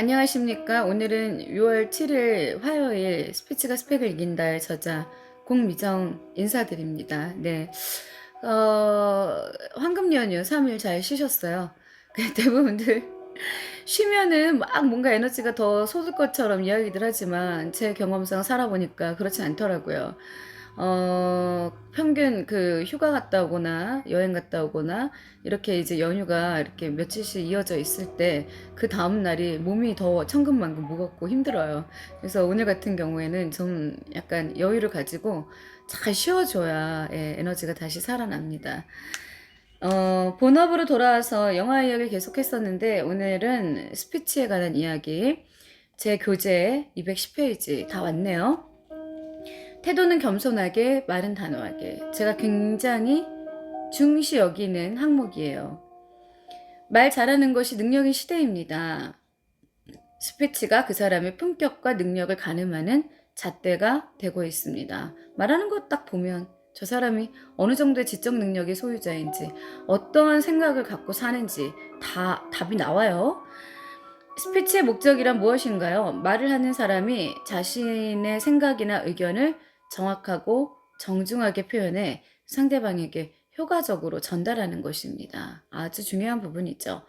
안녕하십니까. 오늘은 6월 7일 화요일 스피치가 스펙을 이긴다의 저자 공미정 인사드립니다. 네. 황금 연휴 3일 잘 쉬셨어요. 대부분들 쉬면은 막 뭔가 에너지가 더 솟을 것처럼 이야기들 하지만 제 경험상 살아보니까 그렇지 않더라고요. 평균 그 휴가 갔다 오거나 여행 갔다 오거나 이렇게 이제 연휴가 이렇게 며칠씩 이어져 있을 때 그 다음 날이 몸이 더 천근만근 무겁고 힘들어요. 그래서 오늘 같은 경우에는 좀 약간 여유를 가지고 잘 쉬어줘야 에너지가 다시 살아납니다. 본업으로 돌아와서 영화 이야기를 계속했었는데 오늘은 스피치에 관한 이야기 제 교재 210페이지 다 왔네요. 태도는 겸손하게, 말은 단호하게. 제가 굉장히 중시 여기는 항목이에요. 말 잘하는 것이 능력인 시대입니다. 스피치가 그 사람의 품격과 능력을 가늠하는 잣대가 되고 있습니다. 말하는 것 딱 보면 저 사람이 어느 정도의 지적 능력의 소유자인지, 어떠한 생각을 갖고 사는지 다 답이 나와요. 스피치의 목적이란 무엇인가요? 말을 하는 사람이 자신의 생각이나 의견을 정확하고 정중하게 표현해 상대방에게 효과적으로 전달하는 것입니다. 아주 중요한 부분이죠.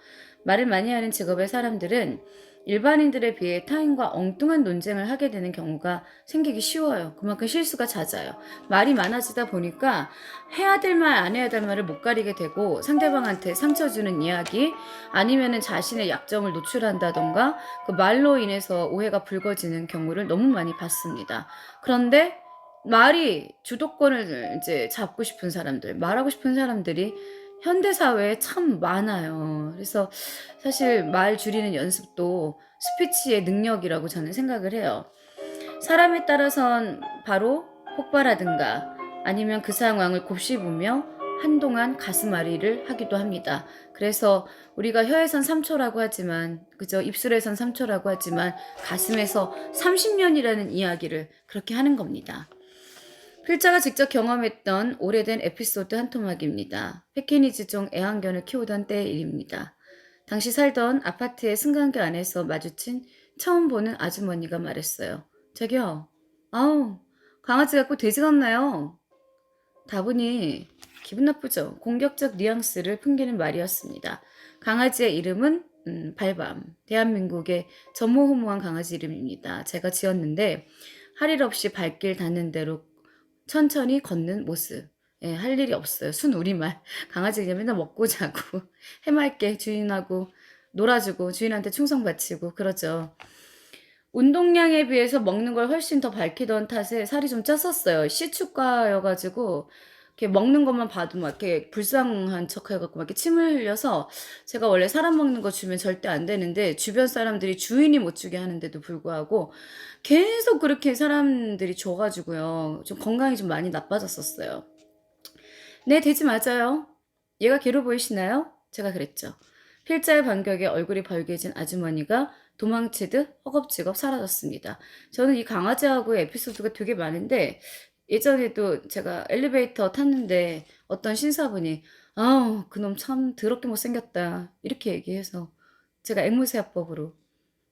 말을 많이 하는 직업의 사람들은 일반인들에 비해 타인과 엉뚱한 논쟁을 하게 되는 경우가 생기기 쉬워요. 그만큼 실수가 잦아요. 말이 많아지다 보니까 해야 될 말, 안 해야 될 말을 못 가리게 되고 상대방한테 상처 주는 이야기 아니면은 자신의 약점을 노출한다던가 그 말로 인해서 오해가 불거지는 경우를 너무 많이 봤습니다. 그런데 말이 주도권을 이제 잡고 싶은 사람들, 말하고 싶은 사람들이 현대 사회에 참 많아요. 그래서 사실 말 줄이는 연습도 스피치의 능력이라고 저는 생각을 해요. 사람에 따라선 바로 폭발하든가 아니면 그 상황을 곱씹으며 한동안 가슴앓이를 하기도 합니다. 그래서 우리가 혀에선 3초라고 하지만 그저 입술에선 3초라고 하지만 가슴에서 30년이라는 이야기를 그렇게 하는 겁니다. 필자가 직접 경험했던 오래된 에피소드 한 토막입니다. 패키니즈종 애완견을 키우던 때의 일입니다. 당시 살던 아파트의 승강기 안에서 마주친 처음 보는 아주머니가 말했어요. 저기요, 아우, 강아지 갖고 돼지 같나요? 다분히 기분 나쁘죠. 공격적 뉘앙스를 풍기는 말이었습니다. 강아지의 이름은 발밤. 대한민국의 전무후무한 강아지 이름입니다. 제가 지었는데 할 일 없이 발길 닿는 대로 천천히 걷는 모습. 예, 할 일이 없어요. 순우리말. 강아지 그냥 맨날 먹고 자고 해맑게 주인하고 놀아주고 주인한테 충성 바치고 그러죠. 운동량에 비해서 먹는 걸 훨씬 더 밝히던 탓에 살이 좀 쪘었어요. 시축과여가지고 이렇게 먹는 것만 봐도 막 이렇게 불쌍한 척 해갖고 막 이렇게 침을 흘려서 제가 원래 사람 먹는 거 주면 절대 안 되는데 주변 사람들이 주인이 못 주게 하는데도 불구하고 계속 그렇게 사람들이 줘가지고요. 좀 건강이 좀 많이 나빠졌었어요. 네, 돼지 맞아요. 얘가 괴로워 보이시나요? 제가 그랬죠. 필자의 반격에 얼굴이 벌개진 아주머니가 도망치듯 허겁지겁 사라졌습니다. 저는 이 강아지하고의 에피소드가 되게 많은데 예전에도 제가 엘리베이터 탔는데 어떤 신사분이 아우 그놈 참 더럽게 못생겼다 이렇게 얘기해서 제가 앵무새화법으로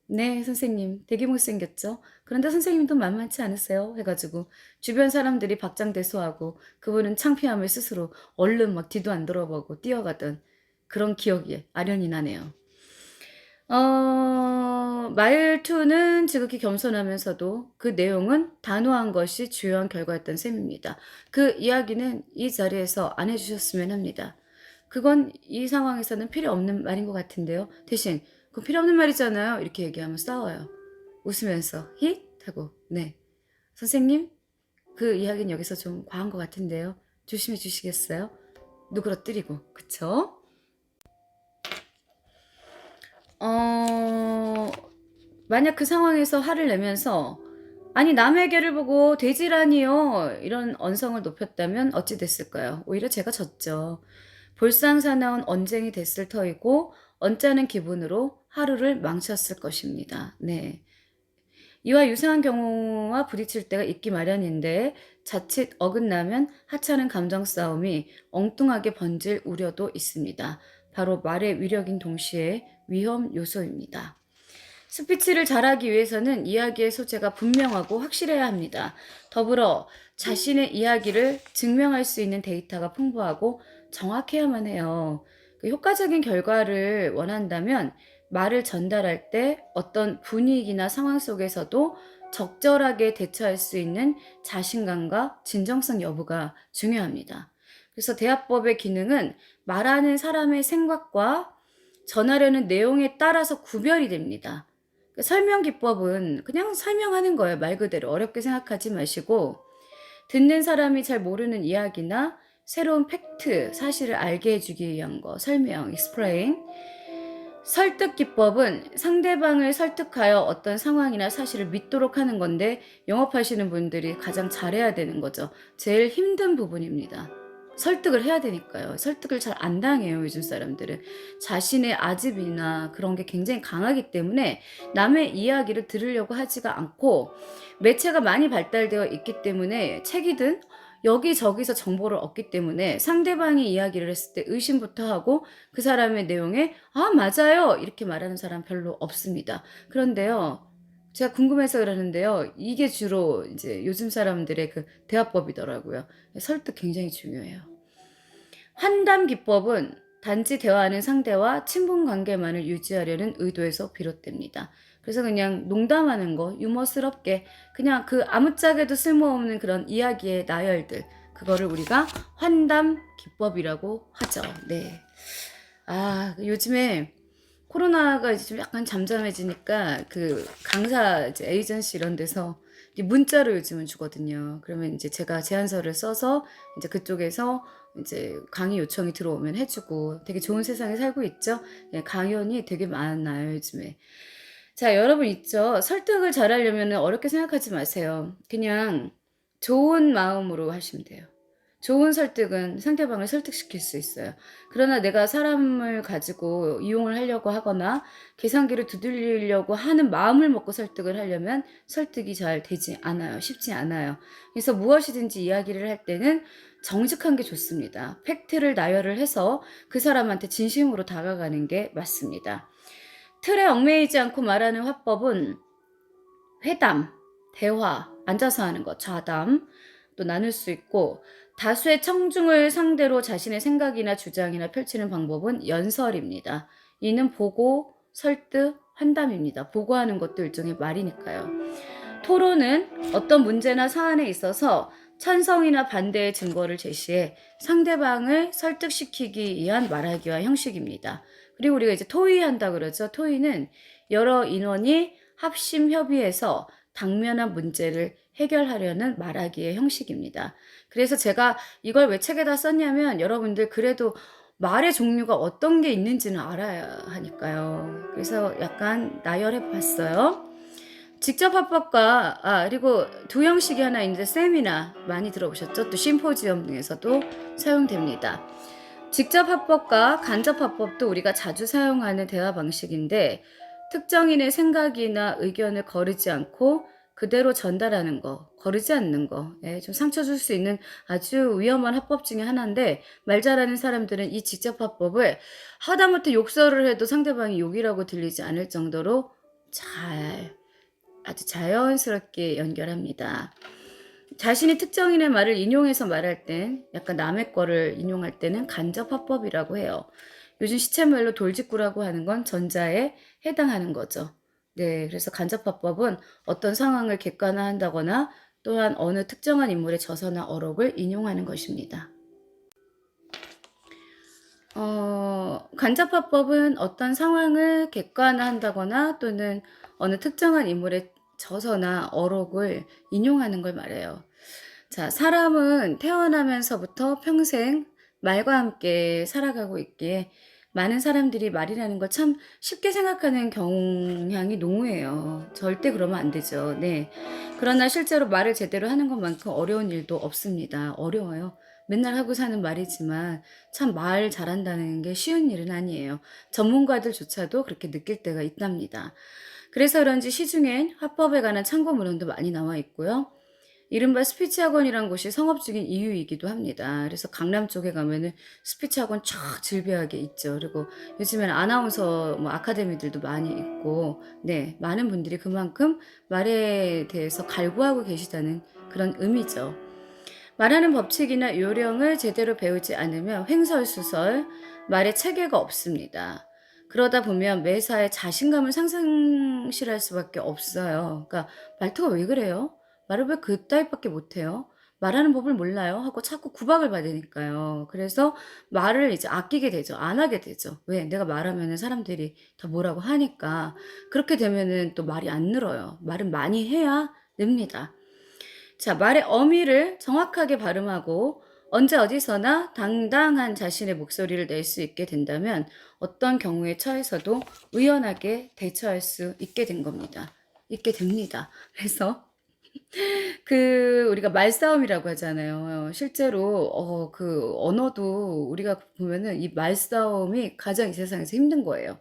네, 선생님. 되게 못생겼죠? 그런데 선생님도 만만치 않으세요? 해가지고 주변 사람들이 박장대소하고 그분은 창피함을 스스로 얼른 막 뒤도 안 돌아보고 뛰어가던 그런 기억이 아련히 나네요. 말투는 지극히 겸손하면서도 그 내용은 단호한 것이 주요한 결과였던 셈입니다. 그 이야기는 이 자리에서 안 해주셨으면 합니다. 그건 이 상황에서는 필요 없는 말인 것 같은데요. 대신 그 필요 없는 말이잖아요. 이렇게 얘기하면 싸워요. 웃으면서 힛 하고 네 선생님 그 이야기는 여기서 좀 과한 것 같은데요. 조심해 주시겠어요? 누그러뜨리고 그쵸? 어 만약 그 상황에서 화를 내면서 아니 남의 개를 보고 돼지라니요 이런 언성을 높였다면 어찌 됐을까요? 오히려 제가 졌죠. 볼상사나운 언쟁이 됐을 터이고 언짢은 기분으로 하루를 망쳤을 것입니다. 네. 이와 유사한 경우와 부딪힐 때가 있기 마련인데 자칫 어긋나면 하찮은 감정 싸움이 엉뚱하게 번질 우려도 있습니다. 바로 말의 위력인 동시에 위험 요소입니다. 스피치를 잘하기 위해서는 이야기의 소재가 분명하고 확실해야 합니다. 더불어 자신의 이야기를 증명할 수 있는 데이터가 풍부하고 정확해야만 해요. 효과적인 결과를 원한다면 말을 전달할 때 어떤 분위기나 상황 속에서도 적절하게 대처할 수 있는 자신감과 진정성 여부가 중요합니다. 그래서 대화법의 기능은 말하는 사람의 생각과 전하려는 내용에 따라서 구별이 됩니다. 설명 기법은 그냥 설명하는 거예요. 말 그대로 어렵게 생각하지 마시고 듣는 사람이 잘 모르는 이야기나 새로운 팩트, 사실을 알게 해주기 위한 거, 설명, explain. 설득 기법은 상대방을 설득하여 어떤 상황이나 사실을 믿도록 하는 건데 영업하시는 분들이 가장 잘해야 되는 거죠. 제일 힘든 부분입니다. 설득을 해야 되니까요. 설득을 잘 안 당해요, 요즘 사람들은. 자신의 아집이나 그런 게 굉장히 강하기 때문에 남의 이야기를 들으려고 하지가 않고 매체가 많이 발달되어 있기 때문에 책이든 여기저기서 정보를 얻기 때문에 상대방이 이야기를 했을 때 의심부터 하고 그 사람의 내용에 아 맞아요 이렇게 말하는 사람 별로 없습니다. 그런데요 제가 궁금해서 그러는데요 이게 주로 이제 요즘 사람들의 그 대화법이더라고요. 설득 굉장히 중요해요. 환담 기법은 단지 대화하는 상대와 친분 관계만을 유지하려는 의도에서 비롯됩니다. 그래서 그냥 농담하는 거 유머스럽게 그냥 그 아무짝에도 쓸모없는 그런 이야기의 나열들 그거를 우리가 환담 기법이라고 하죠. 네. 아 요즘에 코로나가 이제 좀 약간 잠잠해지니까 그 강사 이제 에이전시 이런 데서 이제 문자로 요즘은 주거든요. 그러면 이제 제가 제안서를 써서 이제 그쪽에서 이제 강의 요청이 들어오면 해주고 되게 좋은 세상에 살고 있죠. 네, 강연이 되게 많아요 요즘에. 자, 여러분 있죠. 설득을 잘하려면 어렵게 생각하지 마세요. 그냥 좋은 마음으로 하시면 돼요. 좋은 설득은 상대방을 설득시킬 수 있어요. 그러나 내가 사람을 가지고 이용을 하려고 하거나 계산기를 두들리려고 하는 마음을 먹고 설득을 하려면 설득이 잘 되지 않아요. 쉽지 않아요. 그래서 무엇이든지 이야기를 할 때는 정직한 게 좋습니다. 팩트를 나열을 해서 그 사람한테 진심으로 다가가는 게 맞습니다. 틀에 얽매이지 않고 말하는 화법은 회담, 대화, 앉아서 하는 것, 좌담, 또 나눌 수 있고 다수의 청중을 상대로 자신의 생각이나 주장이나 펼치는 방법은 연설입니다. 이는 보고, 설득, 환담입니다. 보고하는 것도 일종의 말이니까요. 토론은 어떤 문제나 사안에 있어서 찬성이나 반대의 증거를 제시해 상대방을 설득시키기 위한 말하기와 형식입니다. 그리고 우리가 이제 토의한다 그러죠. 토의는 여러 인원이 합심 협의해서 당면한 문제를 해결하려는 말하기의 형식입니다. 그래서 제가 이걸 왜 책에다 썼냐면 여러분들 그래도 말의 종류가 어떤 게 있는지는 알아야 하니까요. 그래서 약간 나열해 봤어요. 직접 합법과 그리고 두 형식이 하나 있는데 세미나 많이 들어보셨죠? 또 심포지엄 등에서도 사용됩니다. 직접 합법과 간접 합법도 우리가 자주 사용하는 대화 방식인데 특정인의 생각이나 의견을 거르지 않고 그대로 전달하는 거, 거르지 않는 거, 좀 상처 줄 수 있는 아주 위험한 합법 중에 하나인데 말 잘하는 사람들은 이 직접 합법을 하다못해 욕설을 해도 상대방이 욕이라고 들리지 않을 정도로 아주 자연스럽게 연결합니다. 자신이 특정인의 말을 인용해서 말할 땐 약간 남의 거를 인용할 때는 간접화법이라고 해요. 요즘 시체말로 돌직구라고 하는 건 전자에 해당하는 거죠. 네, 그래서 간접화법은 어떤 상황을 객관화한다거나 또한 어느 특정한 인물의 저서나 어록을 인용하는 것입니다. 간접화법은 어떤 상황을 객관화한다거나 또는 어느 특정한 인물의 저서나 어록을 인용하는 걸 말해요. 자, 사람은 태어나면서부터 평생 말과 함께 살아가고 있기에 많은 사람들이 말이라는 걸 참 쉽게 생각하는 경향이 농후해요. 절대 그러면 안 되죠. 네. 그러나 실제로 말을 제대로 하는 것만큼 어려운 일도 없습니다. 어려워요. 맨날 하고 사는 말이지만 참 말 잘한다는 게 쉬운 일은 아니에요. 전문가들조차도 그렇게 느낄 때가 있답니다. 그래서 그런지 시중엔 화법에 관한 참고 문헌도 많이 나와 있고요. 이른바 스피치 학원이란 곳이 성업 중인 이유이기도 합니다. 그래서 강남 쪽에 가면은 스피치 학원 쫙 즐비하게 있죠. 그리고 요즘에는 아나운서 뭐 아카데미들도 많이 있고, 네, 많은 분들이 그만큼 말에 대해서 갈구하고 계시다는 그런 의미죠. 말하는 법칙이나 요령을 제대로 배우지 않으면 횡설수설, 말에 체계가 없습니다. 그러다 보면 매사에 자신감을 상실할 수밖에 없어요. 그러니까 말투가 왜 그래요? 말을 왜 그따위밖에 못해요? 말하는 법을 몰라요? 하고 자꾸 구박을 받으니까요. 그래서 말을 이제 아끼게 되죠. 안 하게 되죠. 왜? 내가 말하면은 사람들이 다 뭐라고 하니까. 그렇게 되면은 또 말이 안 늘어요. 말은 많이 해야 늡니다. 자, 말의 어미를 정확하게 발음하고 언제 어디서나 당당한 자신의 목소리를 낼 수 있게 된다면 어떤 경우에 처해서도 의연하게 대처할 수 있게 된 겁니다. 있게 됩니다. 그래서 우리가 말싸움이라고 하잖아요. 실제로 그 언어도 우리가 보면은 이 말싸움이 가장 이 세상에서 힘든 거예요.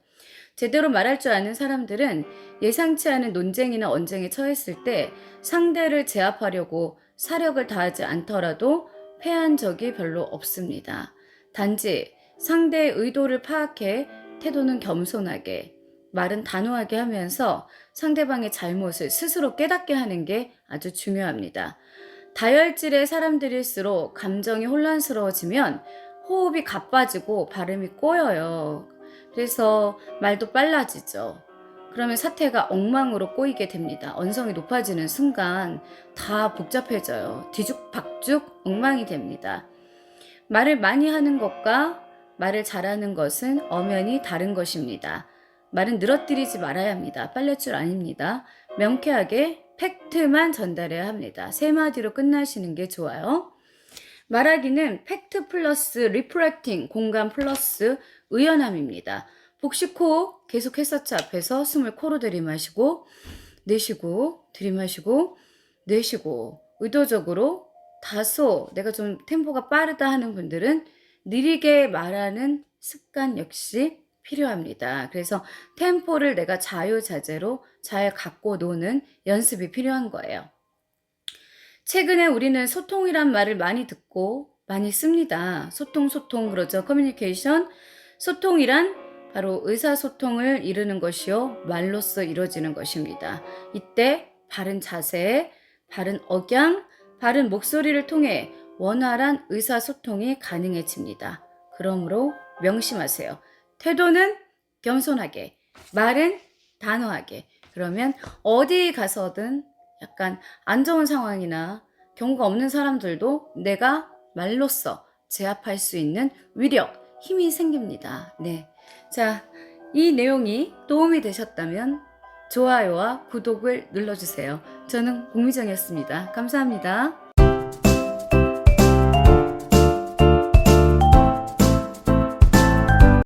제대로 말할 줄 아는 사람들은 예상치 않은 논쟁이나 언쟁에 처했을 때 상대를 제압하려고 사력을 다하지 않더라도 패한 적이 별로 없습니다. 단지 상대의 의도를 파악해 태도는 겸손하게, 말은 단호하게 하면서 상대방의 잘못을 스스로 깨닫게 하는 게 아주 중요합니다. 다혈질의 사람들일수록 감정이 혼란스러워지면 호흡이 가빠지고 발음이 꼬여요. 그래서 말도 빨라지죠. 그러면 사태가 엉망으로 꼬이게 됩니다. 언성이 높아지는 순간 다 복잡해져요. 뒤죽박죽 엉망이 됩니다. 말을 많이 하는 것과 말을 잘하는 것은 엄연히 다른 것입니다. 말은 늘어뜨리지 말아야 합니다. 빨래줄 아닙니다. 명쾌하게 팩트만 전달해야 합니다. 세 마디로 끝나시는 게 좋아요. 말하기는 팩트 플러스 리프렉팅, 공감 플러스 의연함입니다. 복식호흡 계속 했었죠. 앞에서 숨을 코로 들이마시고 내쉬고 들이마시고 내쉬고, 의도적으로 다소 내가 좀 템포가 빠르다 하는 분들은 느리게 말하는 습관 역시 필요합니다. 그래서 템포를 내가 자유자재로 잘 갖고 노는 연습이 필요한 거예요. 최근에 우리는 소통이란 말을 많이 듣고 많이 씁니다. 소통 그러죠. 커뮤니케이션. 소통이란 바로 의사소통을 이루는 것이요, 말로써 이루어지는 것입니다. 이때 바른 자세, 바른 억양, 바른 목소리를 통해 원활한 의사소통이 가능해집니다. 그러므로 명심하세요. 태도는 겸손하게, 말은 단호하게. 그러면 어디 가서든 약간 안 좋은 상황이나 경우가 없는 사람들도 내가 말로써 제압할 수 있는 위력, 힘이 생깁니다. 네. 자, 이 내용이 도움이 되셨다면 좋아요와 구독을 눌러주세요. 저는 공미정이었습니다. 감사합니다.